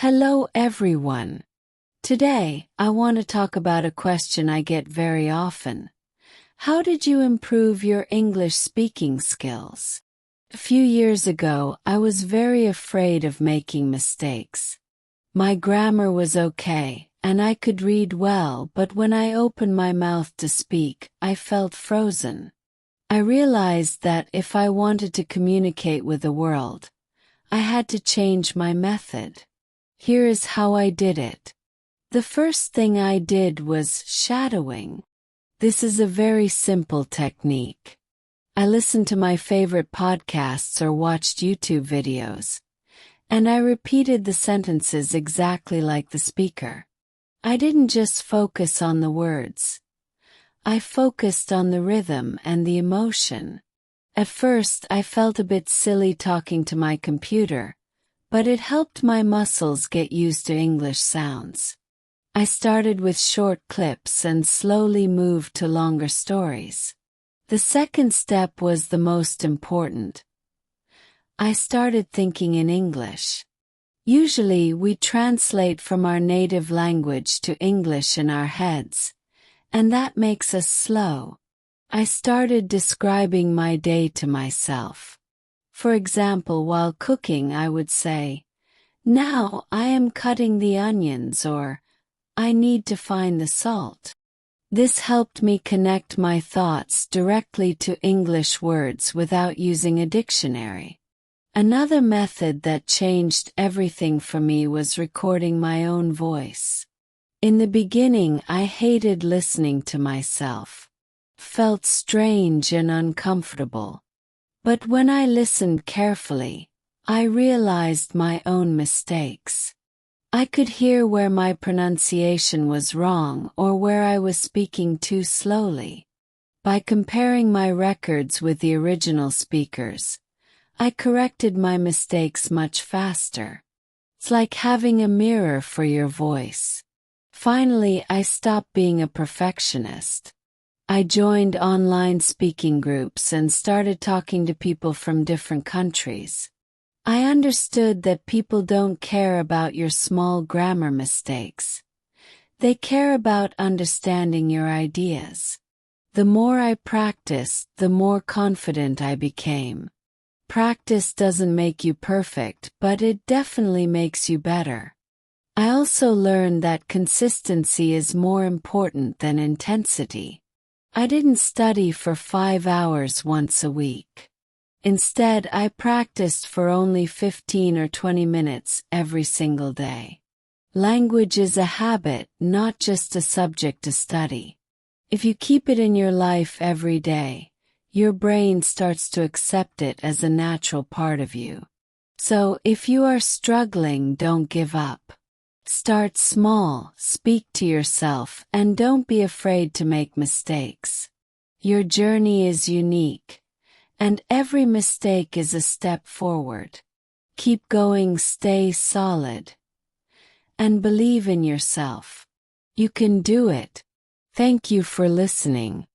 Hello everyone. Today, I want to talk about a question I get very often. How did you improve your English speaking skills? A few years ago, I was very afraid of making mistakes. My grammar was okay, and I could read well, but when I opened my mouth to speak, I felt frozen. I realized that if I wanted to communicate with the world, I had to change my method. Here is how I did it. The first thing I did was shadowing. This is a very simple technique. I listened to my favorite podcasts or watched YouTube videos, and I repeated the sentences exactly like the speaker. I didn't just focus on the words. I focused on the rhythm and the emotion. At first, I felt a bit silly talking to my computer, but it helped my muscles get used to English sounds. I started with short clips and slowly moved to longer stories. The second step was the most important. I started thinking in English. Usually, we translate from our native language to English in our heads, and that makes us slow. I started describing my day to myself. For example, while cooking, I would say, "Now I am cutting the onions," or "I need to find the salt." This helped me connect my thoughts directly to English words without using a dictionary. Another method that changed everything for me was recording my own voice. In the beginning, I hated listening to myself. Felt strange and uncomfortable. But when I listened carefully, I realized my own mistakes. I could hear where my pronunciation was wrong or where I was speaking too slowly. By comparing my records with the original speakers, I corrected my mistakes much faster. It's like having a mirror for your voice. Finally, I stopped being a perfectionist. I joined online speaking groups and started talking to people from different countries. I understood that people don't care about your small grammar mistakes. They care about understanding your ideas. The more I practiced, the more confident I became. Practice doesn't make you perfect, but it definitely makes you better. I also learned that consistency is more important than intensity. I didn't study for 5 hours once a week. Instead, I practiced for only 15 or 20 minutes every single day. Language is a habit, not just a subject to study. If you keep it in your life every day, your brain starts to accept it as a natural part of you. So, if you are struggling, don't give up. Start small, speak to yourself, and don't be afraid to make mistakes. Your journey is unique, and every mistake is a step forward. Keep going, stay solid, and believe in yourself. You can do it. Thank you for listening.